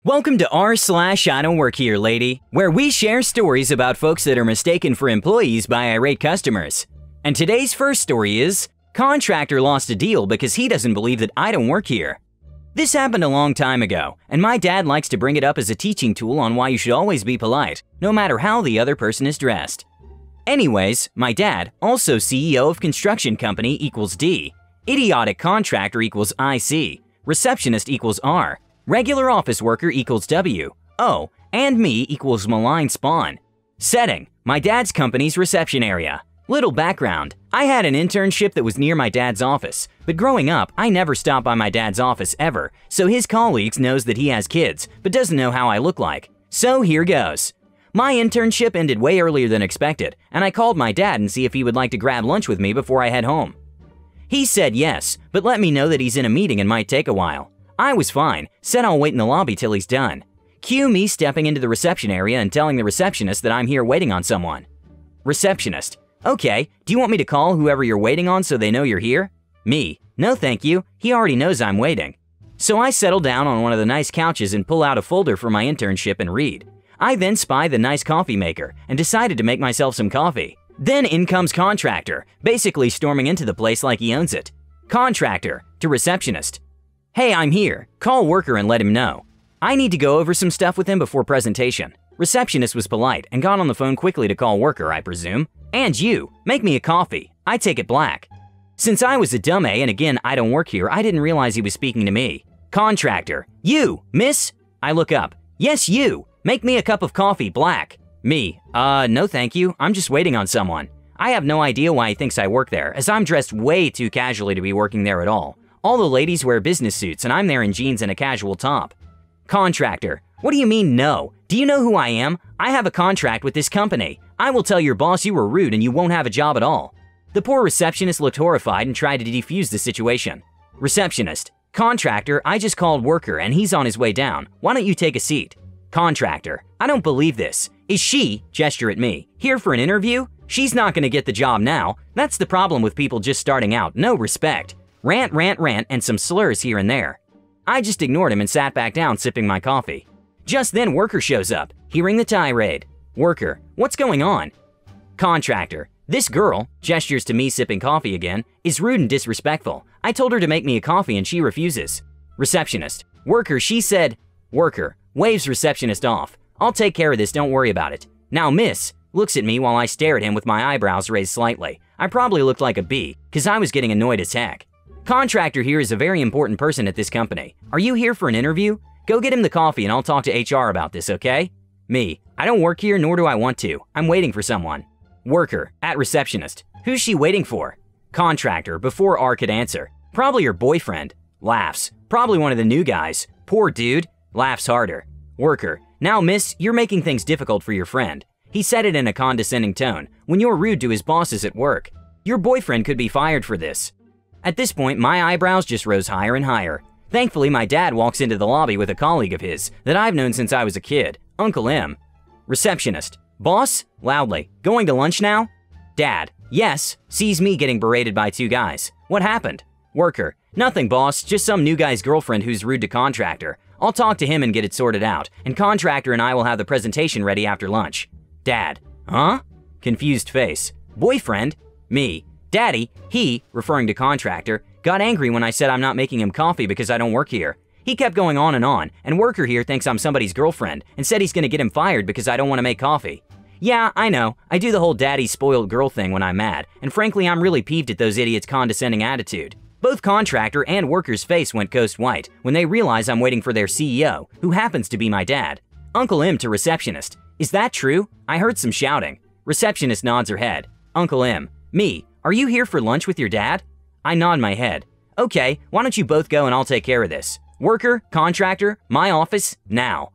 Welcome to r/IDontWorkHereLady, where we share stories about folks that are mistaken for employees by irate customers. And today's first story is, Contractor lost a deal because he doesn't believe that I don't work here. This happened a long time ago, and my dad likes to bring it up as a teaching tool on why you should always be polite, no matter how the other person is dressed. Anyways, my dad, also CEO of construction company equals D, idiotic contractor equals IC, receptionist equals R, regular office worker equals W, O, and me equals malign spawn. Setting: my dad's company's reception area. Little background: I had an internship that was near my dad's office, but growing up, I never stopped by my dad's office ever, so his colleagues knows that he has kids, but doesn't know how I look like. So here goes. My internship ended way earlier than expected, and I called my dad and see if he would like to grab lunch with me before I head home. He said yes, but let me know that he's in a meeting and might take a while. I was fine, said I'll wait in the lobby till he's done. Cue me stepping into the reception area and telling the receptionist that I'm here waiting on someone. Receptionist: okay, do you want me to call whoever you're waiting on so they know you're here? Me: no thank you, he already knows I'm waiting. So I settle down on one of the nice couches and pull out a folder for my internship and read. I then spy the nice coffee maker and decided to make myself some coffee. Then in comes Contractor, basically storming into the place like he owns it. Contractor to receptionist: hey, I'm here, call worker and let him know. I need to go over some stuff with him before presentation. Receptionist was polite and got on the phone quickly to call worker, I presume. And you, make me a coffee, I take it black. Since I was a dumb A and again I don't work here, I didn't realize he was speaking to me. Contractor: you, miss? I look up: yes you, make me a cup of coffee black. Me: no thank you, I'm just waiting on someone. I have no idea why he thinks I work there, as I'm dressed way too casually to be working there at all. All the ladies wear business suits and I'm there in jeans and a casual top. Contractor: what do you mean no? Do you know who I am? I have a contract with this company. I will tell your boss you were rude and you won't have a job at all. The poor receptionist looked horrified and tried to defuse the situation. Receptionist: Contractor, I just called worker and he's on his way down. Why don't you take a seat? Contractor: I don't believe this. Is she, gesture at me, here for an interview? She's not gonna get the job now. That's the problem with people just starting out, no respect. Rant, rant, rant, and some slurs here and there. I just ignored him and sat back down sipping my coffee. Just then worker shows up, hearing the tirade. Worker: what's going on? Contractor: this girl, gestures to me sipping coffee again, is rude and disrespectful. I told her to make me a coffee and she refuses. Receptionist: worker, she said. Worker waves receptionist off. I'll take care of this, don't worry about it. Now miss, looks at me while I stare at him with my eyebrows raised slightly. I probably looked like a bee, cause I was getting annoyed as heck. Contractor here is a very important person at this company. Are you here for an interview? Go get him the coffee and I'll talk to HR about this, okay? Me: I don't work here nor do I want to. I'm waiting for someone. Worker at receptionist: who's she waiting for? Contractor, before R could answer: probably her boyfriend. Laughs: probably one of the new guys. Poor dude. Laughs harder. Worker: now miss, you're making things difficult for your friend. He said it in a condescending tone, when you're rude to his bosses at work. Your boyfriend could be fired for this. At this point, my eyebrows just rose higher and higher. Thankfully, my dad walks into the lobby with a colleague of his that I've known since I was a kid, Uncle M. Receptionist: boss? Loudly: going to lunch now? Dad: yes, sees me getting berated by two guys. What happened? Worker: nothing boss, just some new guy's girlfriend who's rude to Contractor. I'll talk to him and get it sorted out, and Contractor and I will have the presentation ready after lunch. Dad: huh? Confused face: boyfriend? Me: Daddy, he, referring to Contractor, got angry when I said I'm not making him coffee because I don't work here. He kept going on, and worker here thinks I'm somebody's girlfriend and said he's gonna get him fired because I don't want to make coffee. Yeah, I know, I do the whole daddy spoiled girl thing when I'm mad, and frankly I'm really peeved at those idiots' condescending attitude. Both Contractor and worker's face went ghost white when they realize I'm waiting for their CEO, who happens to be my dad. Uncle M to receptionist: is that true? I heard some shouting. Receptionist nods her head. Uncle M: me: are you here for lunch with your dad? I nod my head. Okay, why don't you both go and I'll take care of this. Worker, Contractor, my office, now.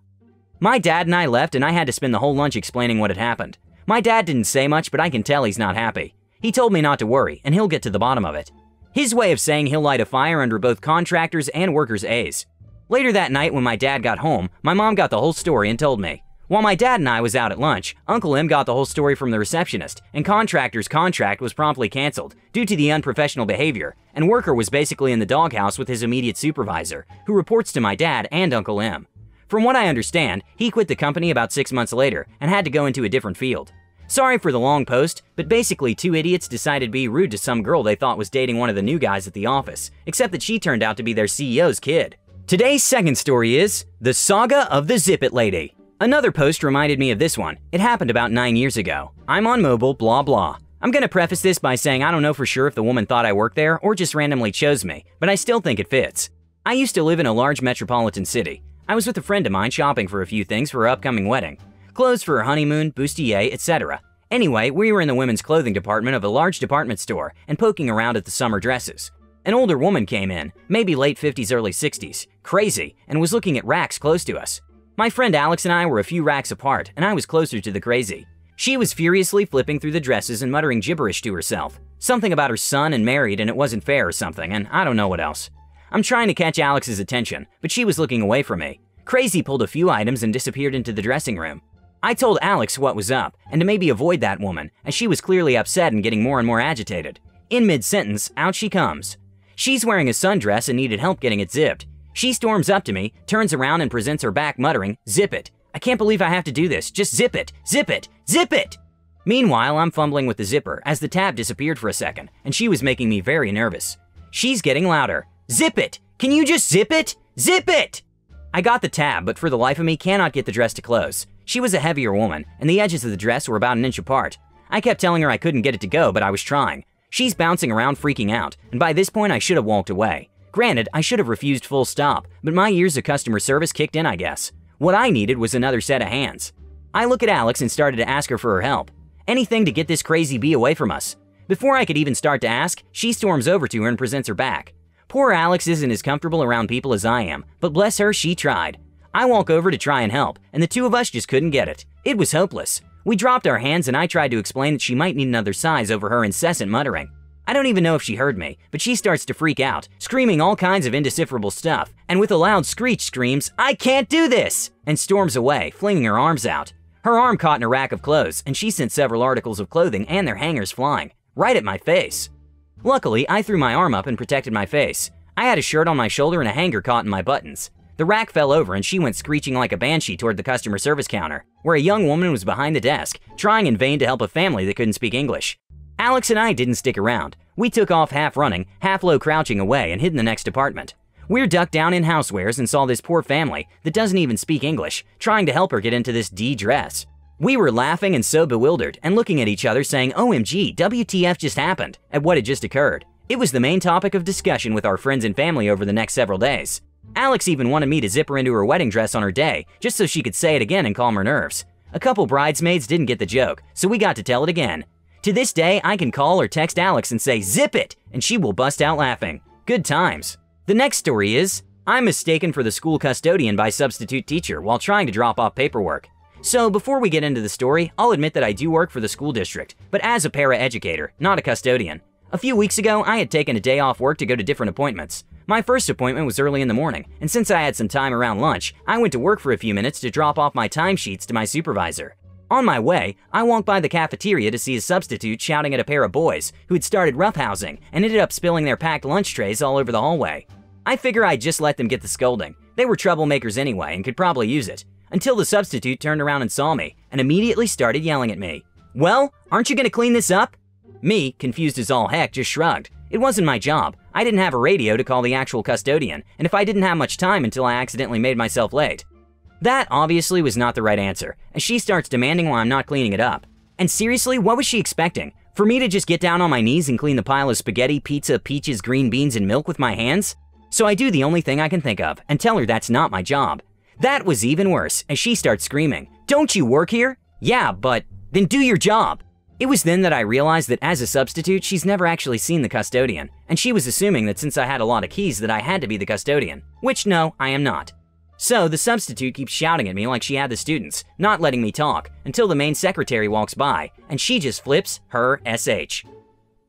My dad and I left and I had to spend the whole lunch explaining what had happened. My dad didn't say much, but I can tell he's not happy. He told me not to worry and he'll get to the bottom of it. His way of saying he'll light a fire under both Contractors and workers' A's. Later that night when my dad got home, my mom got the whole story and told me. While my dad and I was out at lunch, Uncle M got the whole story from the receptionist, and Contractor's contract was promptly canceled due to the unprofessional behavior, and Worker was basically in the doghouse with his immediate supervisor, who reports to my dad and Uncle M. From what I understand, he quit the company about 6 months later and had to go into a different field. Sorry for the long post, but basically 2 idiots decided to be rude to some girl they thought was dating one of the new guys at the office, except that she turned out to be their CEO's kid. Today's second story is The Saga of the Zip-It Lady. Another post reminded me of this one. It happened about 9 years ago. I'm on mobile, blah blah. I'm gonna preface this by saying I don't know for sure if the woman thought I worked there or just randomly chose me, but I still think it fits. I used to live in a large metropolitan city. I was with a friend of mine shopping for a few things for her upcoming wedding. Clothes for her honeymoon, bustier, etc. Anyway, we were in the women's clothing department of a large department store and poking around at the summer dresses. An older woman came in, maybe late 50s, early 60s, crazy, and was looking at racks close to us. My friend Alex and I were a few racks apart, and I was closer to the crazy. She was furiously flipping through the dresses and muttering gibberish to herself. Something about her son and married and it wasn't fair or something, and I don't know what else. I'm trying to catch Alex's attention, but she was looking away from me. Crazy pulled a few items and disappeared into the dressing room. I told Alex what was up, and to maybe avoid that woman, as she was clearly upset and getting more and more agitated. In mid-sentence, out she comes. She's wearing a sundress and needed help getting it zipped. She storms up to me, turns around and presents her back muttering, "Zip it. I can't believe I have to do this. Just zip it, zip it, zip it." Meanwhile, I'm fumbling with the zipper as the tab disappeared for a second, and she was making me very nervous. She's getting louder. "Zip it! Can you just zip it? Zip it!" I got the tab, but for the life of me cannot get the dress to close. She was a heavier woman, and the edges of the dress were about an inch apart. I kept telling her I couldn't get it to go, but I was trying. She's bouncing around freaking out, and by this point I should have walked away. Granted, I should have refused full stop, but my years of customer service kicked in, I guess. What I needed was another set of hands. I looked at Alex and started to ask her for her help. Anything to get this crazy bee away from us. Before I could even start to ask, she storms over to her and presents her back. Poor Alex isn't as comfortable around people as I am, but bless her, she tried. I walk over to try and help, and the two of us just couldn't get it. It was hopeless. We dropped our hands and I tried to explain that she might need another size over her incessant muttering. I don't even know if she heard me, but she starts to freak out, screaming all kinds of indecipherable stuff, and with a loud screech screams, "I can't do this!" and storms away, flinging her arms out. Her arm caught in a rack of clothes, and she sent several articles of clothing and their hangers flying, right at my face. Luckily, I threw my arm up and protected my face. I had a shirt on my shoulder and a hanger caught in my buttons. The rack fell over and she went screeching like a banshee toward the customer service counter, where a young woman was behind the desk, trying in vain to help a family that couldn't speak English. Alex and I didn't stick around. We took off half running, half low crouching away and hid in the next apartment. We're ducked down in housewares and saw this poor family that doesn't even speak English, trying to help her get into this D dress. We were laughing and so bewildered and looking at each other saying, "OMG, WTF just happened," at what had just occurred. It was the main topic of discussion with our friends and family over the next several days. Alex even wanted me to zip her into her wedding dress on her day, just so she could say it again and calm her nerves. A couple bridesmaids didn't get the joke, so we got to tell it again. To this day, I can call or text Alex and say, "Zip it," and she will bust out laughing. Good times. The next story is, I'm mistaken for the school custodian by substitute teacher while trying to drop off paperwork. So before we get into the story, I'll admit that I do work for the school district, but as a para-educator, not a custodian. A few weeks ago, I had taken a day off work to go to different appointments. My first appointment was early in the morning, and since I had some time around lunch, I went to work for a few minutes to drop off my timesheets to my supervisor. On my way, I walked by the cafeteria to see a substitute shouting at a pair of boys who had started roughhousing and ended up spilling their packed lunch trays all over the hallway. I figure I'd just let them get the scolding. They were troublemakers anyway and could probably use it. Until the substitute turned around and saw me, and immediately started yelling at me. "Well, aren't you gonna clean this up?" Me, confused as all heck, just shrugged. It wasn't my job. I didn't have a radio to call the actual custodian, and if I didn't have much time until I accidentally made myself late. That obviously was not the right answer, as she starts demanding why I'm not cleaning it up. And seriously, what was she expecting? For me to just get down on my knees and clean the pile of spaghetti, pizza, peaches, green beans, and milk with my hands? So I do the only thing I can think of, and tell her that's not my job. That was even worse, as she starts screaming, "Don't you work here?" "Yeah, but..." "Then do your job." It was then that I realized that as a substitute, she's never actually seen the custodian, and she was assuming that since I had a lot of keys that I had to be the custodian, which no, I am not. So the substitute keeps shouting at me like she had the students, not letting me talk, until the main secretary walks by, and she just flips her SH.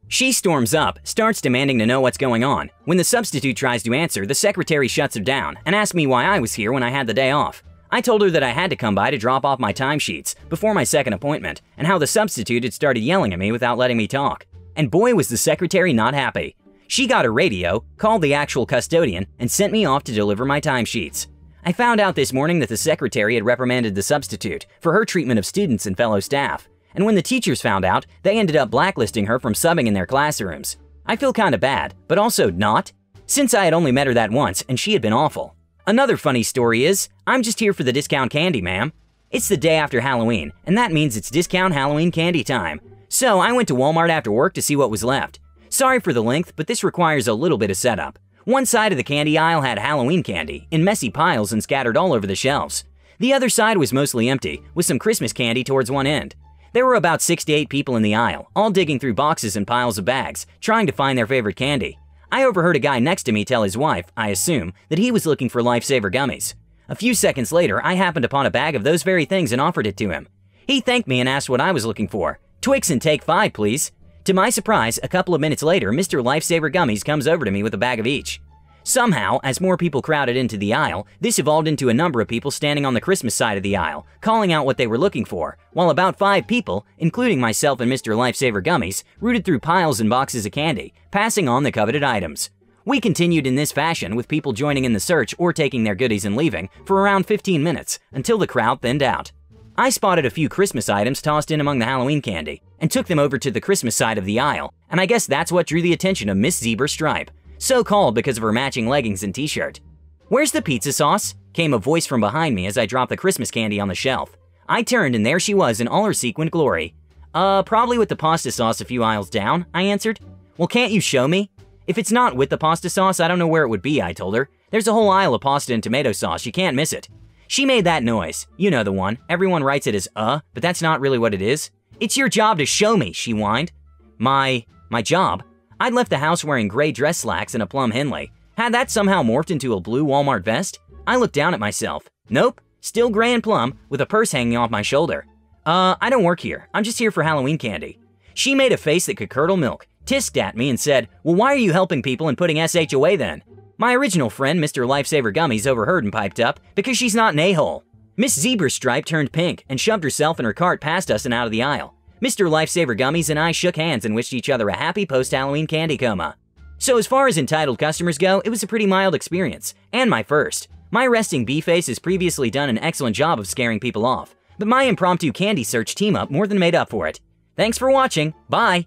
She storms up, starts demanding to know what's going on. When the substitute tries to answer, the secretary shuts her down and asks me why I was here when I had the day off. I told her that I had to come by to drop off my timesheets before my second appointment, and how the substitute had started yelling at me without letting me talk. And boy was the secretary not happy. She got a radio, called the actual custodian, and sent me off to deliver my timesheets. I found out this morning that the secretary had reprimanded the substitute for her treatment of students and fellow staff, and when the teachers found out, they ended up blacklisting her from subbing in their classrooms. I feel kinda bad, but also not, since I had only met her that once and she had been awful. Another funny story is, I'm just here for the discount candy, ma'am. It's the day after Halloween, and that means it's discount Halloween candy time. So I went to Walmart after work to see what was left. Sorry for the length, but this requires a little bit of setup. One side of the candy aisle had Halloween candy in messy piles and scattered all over the shelves. The other side was mostly empty, with some Christmas candy towards one end. There were about 6 to 8 people in the aisle, all digging through boxes and piles of bags, trying to find their favorite candy. I overheard a guy next to me tell his wife, I assume, that he was looking for Lifesaver gummies. A few seconds later, I happened upon a bag of those very things and offered it to him. He thanked me and asked what I was looking for. Twix and take 5, please. To my surprise, a couple of minutes later, Mr. Lifesaver Gummies comes over to me with a bag of each. Somehow, as more people crowded into the aisle, this evolved into a number of people standing on the Christmas side of the aisle, calling out what they were looking for, while about 5 people, including myself and Mr. Lifesaver Gummies, rooted through piles and boxes of candy, passing on the coveted items. We continued in this fashion, with people joining in the search or taking their goodies and leaving, for around 15 minutes, until the crowd thinned out. I spotted a few Christmas items tossed in among the Halloween candy, and took them over to the Christmas side of the aisle, and I guess that's what drew the attention of Miss Zebra Stripe, so called because of her matching leggings and t-shirt. "Where's the pizza sauce?" came a voice from behind me as I dropped the Christmas candy on the shelf. I turned and there she was in all her sequined glory. Probably with the pasta sauce a few aisles down," I answered. "Well, can't you show me?" "If it's not with the pasta sauce, I don't know where it would be," I told her. "There's a whole aisle of pasta and tomato sauce, you can't miss it." She made that noise. You know the one. Everyone writes it as but that's not really what it is. "It's your job to show me," she whined. My job? I'd left the house wearing gray dress slacks and a plum Henley. Had that somehow morphed into a blue Walmart vest? I looked down at myself. Nope, still gray and plum, with a purse hanging off my shoulder. I don't work here. I'm just here for Halloween candy." She made a face that could curdle milk, tisked at me and said, "Well, why are you helping people and putting SH away then?" My original friend, Mr. Lifesaver Gummies, overheard and piped up, "Because she's not an a-hole." Miss Zebra Stripe turned pink and shoved herself and her cart past us and out of the aisle. Mr. Lifesaver Gummies and I shook hands and wished each other a happy post-Halloween candy coma. So as far as entitled customers go, it was a pretty mild experience, and my first. My resting bee-face has previously done an excellent job of scaring people off, but my impromptu candy search team-up more than made up for it. Thanks for watching, bye!